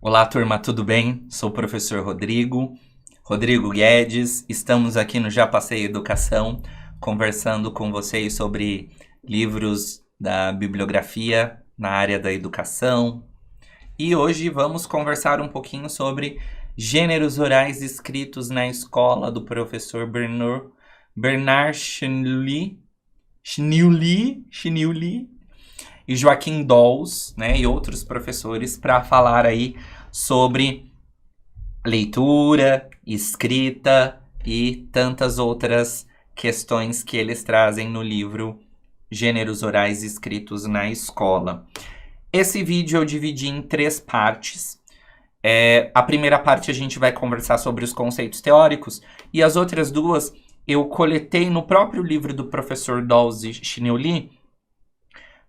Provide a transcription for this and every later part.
Olá, turma, tudo bem? Sou o professor Rodrigo Guedes. Estamos aqui no Já Passei Educação, conversando com vocês sobre livros da bibliografia na área da educação. E hoje vamos conversar um pouquinho sobre gêneros orais escritos na escola do professor Bernard Schneuli e Joaquim Dolls, né, e outros professores, para falar aí sobre leitura, escrita e tantas outras questões que eles trazem no livro Gêneros Orais Escritos na Escola. Esse vídeo eu dividi em 3 partes. A primeira parte a gente vai conversar sobre os conceitos teóricos e as outras 2 eu coletei no próprio livro do professor Dolls e Schneuli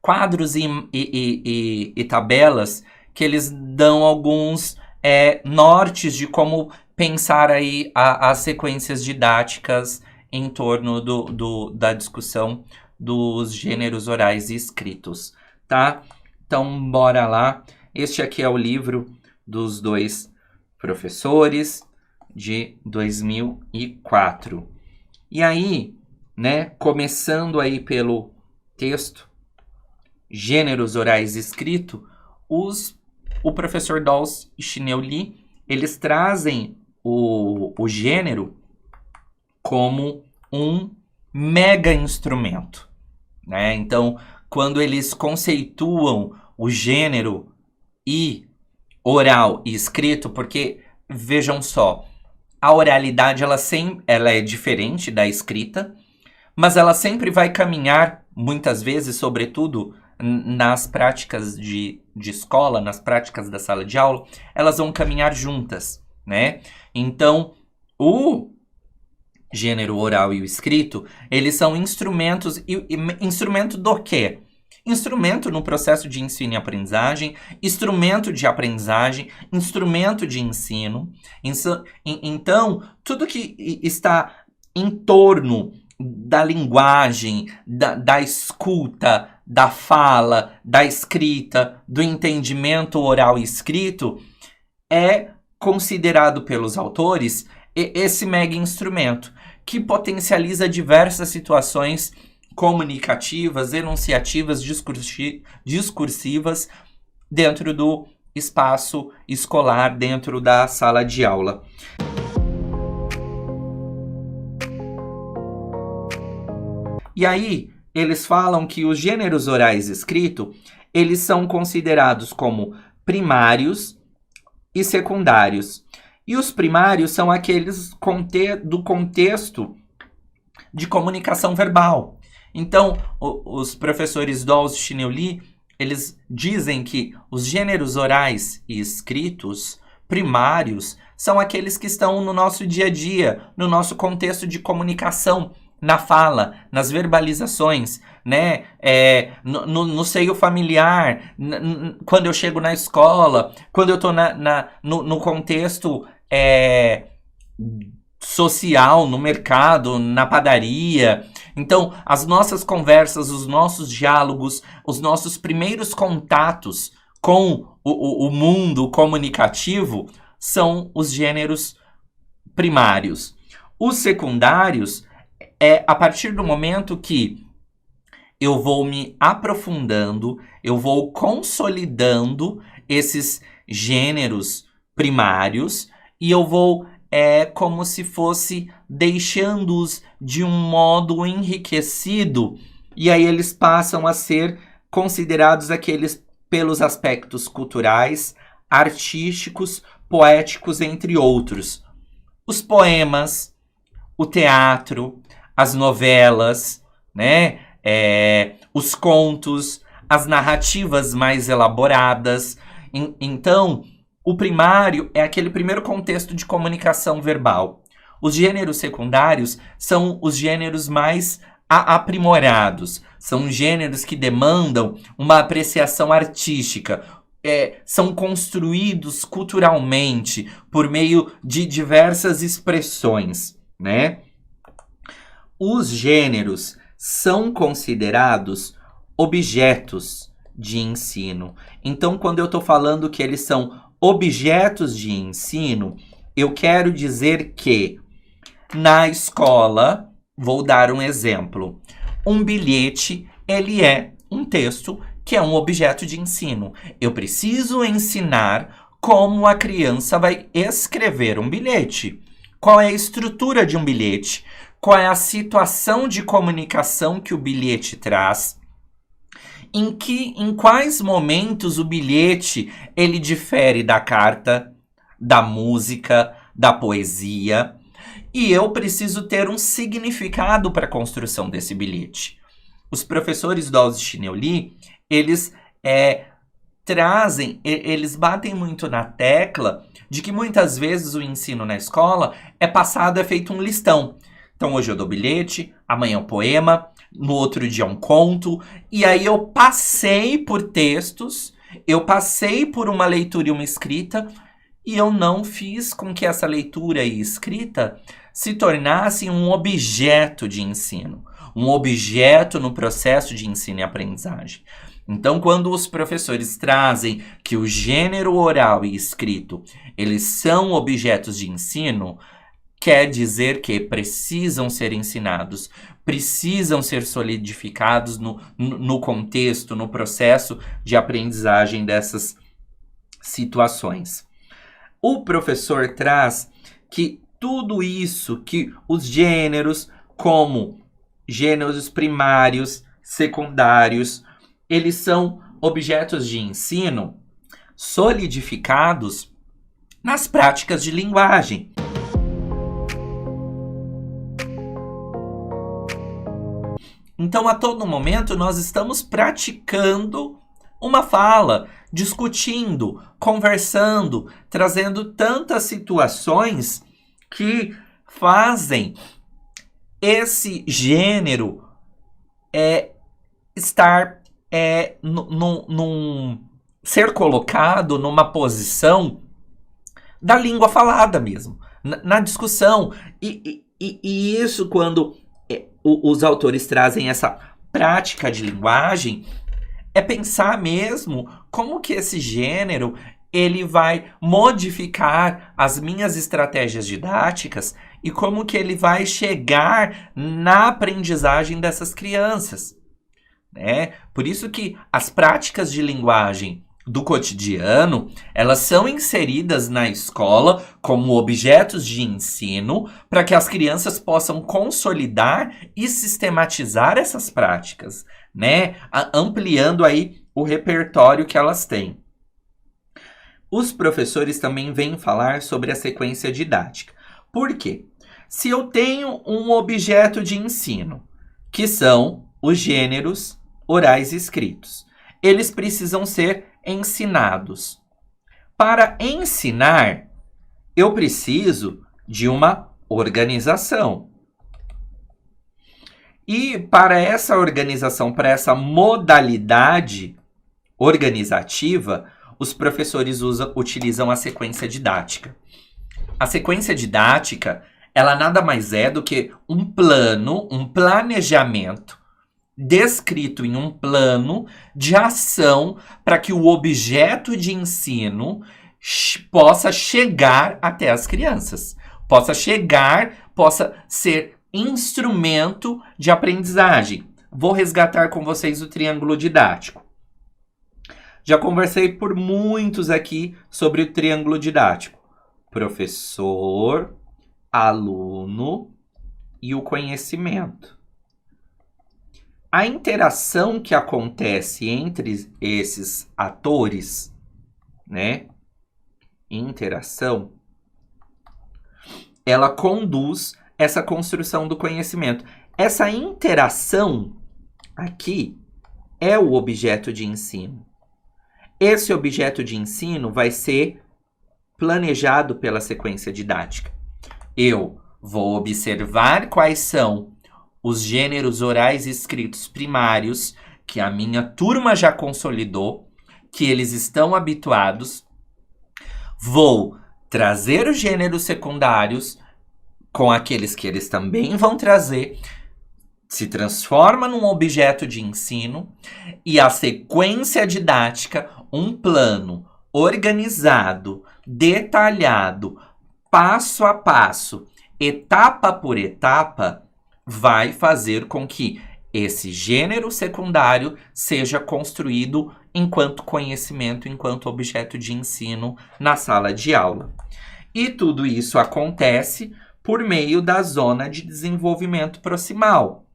quadros e tabelas que eles dão alguns nortes de como pensar aí as sequências didáticas em torno da discussão dos gêneros orais escritos, tá? Então, bora lá. Este aqui é o livro dos 2 professores de 2004. E aí, né, começando aí pelo texto, Gêneros Orais Escrito, o professor Dolls e Schneuli, eles trazem o gênero como um mega instrumento, né? Então, quando eles conceituam o gênero oral e escrito, porque, vejam só, a oralidade ela é diferente da escrita, mas ela sempre vai caminhar, muitas vezes, sobretudo, nas práticas de escola, nas práticas da sala de aula, elas vão caminhar juntas, né? Então, o gênero oral e o escrito, eles são instrumentos. Instrumento do quê? Instrumento no processo de ensino e aprendizagem, instrumento de aprendizagem, instrumento de ensino. Então, tudo que está em torno da linguagem, da escuta, da fala, da escrita, do entendimento oral e escrito, é considerado pelos autores esse mega instrumento, que potencializa diversas situações comunicativas, enunciativas, discursivas dentro do espaço escolar, dentro da sala de aula. E aí, eles falam que os gêneros orais escritos, eles são considerados como primários e secundários. E os primários são aqueles do contexto de comunicação verbal. Então, os professores Dolls e Schneuli, eles dizem que os gêneros orais e escritos primários são aqueles que estão no nosso dia a dia, no nosso contexto de comunicação, na fala, nas verbalizações, né? No seio familiar, quando eu chego na escola, quando eu estou no contexto social, no mercado, na padaria. Então, as nossas conversas, os nossos diálogos, os nossos primeiros contatos com o mundo comunicativo são os gêneros primários. Os secundários a partir do momento que eu vou me aprofundando, eu vou consolidando esses gêneros primários e eu vou como se fosse deixando-os de um modo enriquecido, e aí eles passam a ser considerados aqueles pelos aspectos culturais, artísticos, poéticos, entre outros. Os poemas, o teatro, as novelas, né? Os contos, as narrativas mais elaboradas. Então, o primário é aquele primeiro contexto de comunicação verbal. Os gêneros secundários são os gêneros mais aprimorados. São gêneros que demandam uma apreciação artística. São construídos culturalmente por meio de diversas expressões, né? Os gêneros são considerados objetos de ensino. Então, quando eu estou falando que eles são objetos de ensino, eu quero dizer que na escola, vou dar um exemplo. Um bilhete, ele é um texto que é um objeto de ensino. Eu preciso ensinar como a criança vai escrever um bilhete. Qual é a estrutura de um bilhete? Qual é a situação de comunicação que o bilhete traz? Em quais momentos o bilhete ele difere da carta, da música, da poesia? E eu preciso ter um significado para a construção desse bilhete. Os professores do Austin Neuli, eles eles batem muito na tecla de que muitas vezes o ensino na escola é feito um listão. Então hoje eu dou bilhete, amanhã um poema, no outro dia um conto, e aí eu passei por textos, eu passei por uma leitura e uma escrita, e eu não fiz com que essa leitura e escrita se tornassem um objeto de ensino, um objeto no processo de ensino e aprendizagem. Então, quando os professores trazem que o gênero oral e escrito, eles são objetos de ensino, quer dizer que precisam ser ensinados, precisam ser solidificados no contexto, no processo de aprendizagem dessas situações. O professor traz que tudo isso, que os gêneros, como gêneros primários, secundários, eles são objetos de ensino solidificados nas práticas de linguagem. Então, a todo momento, nós estamos praticando uma fala, discutindo, conversando, trazendo tantas situações que fazem esse gênero ser colocado numa posição da língua falada mesmo, na discussão. E isso, quando os autores trazem essa prática de linguagem, é pensar mesmo como que esse gênero ele vai modificar as minhas estratégias didáticas e como que ele vai chegar na aprendizagem dessas crianças, né? Por isso que as práticas de linguagem do cotidiano, elas são inseridas na escola como objetos de ensino para que as crianças possam consolidar e sistematizar essas práticas, né? Ampliando aí o repertório que elas têm. Os professores também vêm falar sobre a sequência didática. Por quê? Se eu tenho um objeto de ensino, que são os gêneros orais e escritos, eles precisam ser ensinados. Para ensinar, eu preciso de uma organização. E para essa organização, para essa modalidade organizativa, os professores utilizam a sequência didática. A sequência didática, ela nada mais é do que um plano, um planejamento descrito em um plano de ação para que o objeto de ensino possa chegar até as crianças, possa ser instrumento de aprendizagem. Vou resgatar com vocês o triângulo didático. Já conversei por muitos aqui sobre o triângulo didático. Professor, aluno e o conhecimento. A interação que acontece entre esses atores, né? Interação, ela conduz essa construção do conhecimento. Essa interação aqui é o objeto de ensino. Esse objeto de ensino vai ser planejado pela sequência didática. Eu vou observar quais são os gêneros orais e escritos primários que a minha turma já consolidou, que eles estão habituados. Vou trazer os gêneros secundários com aqueles que eles também vão trazer, se transforma num objeto de ensino, e a sequência didática, um plano organizado, detalhado, passo a passo, etapa por etapa, vai fazer com que esse gênero secundário seja construído enquanto conhecimento, enquanto objeto de ensino na sala de aula. E tudo isso acontece por meio da zona de desenvolvimento proximal,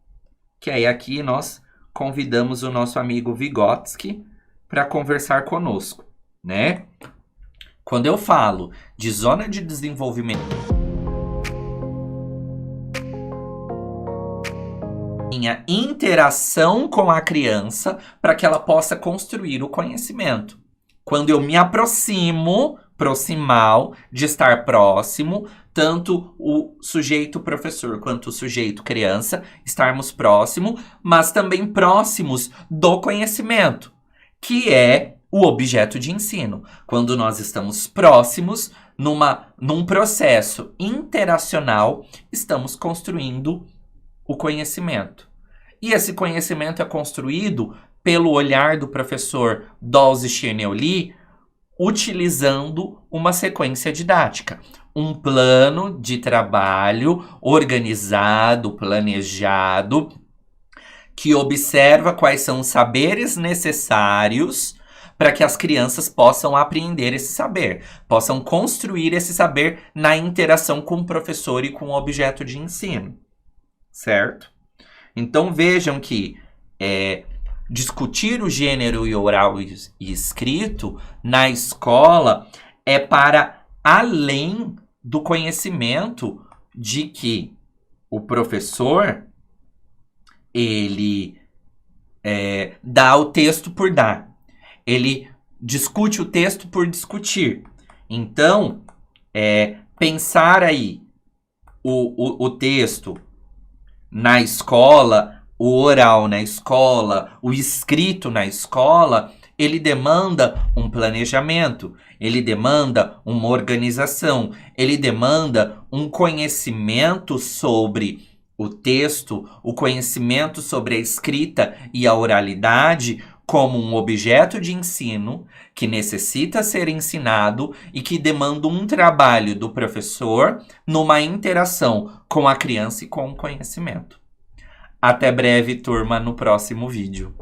que aí aqui nós convidamos o nosso amigo Vygotsky para conversar conosco, né? Quando eu falo de zona de desenvolvimento, minha interação com a criança para que ela possa construir o conhecimento. Quando eu me aproximo, proximal, de estar próximo, tanto o sujeito professor quanto o sujeito criança, estarmos próximos, mas também próximos do conhecimento, que é o objeto de ensino. Quando nós estamos próximos, num processo interacional, estamos construindo o conhecimento. E esse conhecimento é construído pelo olhar do professor Dolzy-Cherneux-Lee, utilizando uma sequência didática, um plano de trabalho organizado, planejado, que observa quais são os saberes necessários para que as crianças possam aprender esse saber, possam construir esse saber na interação com o professor e com o objeto de ensino, certo? Então vejam que discutir o gênero e oral e escrito na escola é para além do conhecimento de que o professor ele dá o texto por dar. Ele discute o texto por discutir. Então, pensar aí o texto na escola, o oral na escola, o escrito na escola, ele demanda um planejamento, ele demanda uma organização, ele demanda um conhecimento sobre o texto, o conhecimento sobre a escrita e a oralidade como um objeto de ensino que necessita ser ensinado e que demanda um trabalho do professor numa interação com a criança e com o conhecimento. Até breve, turma, no próximo vídeo.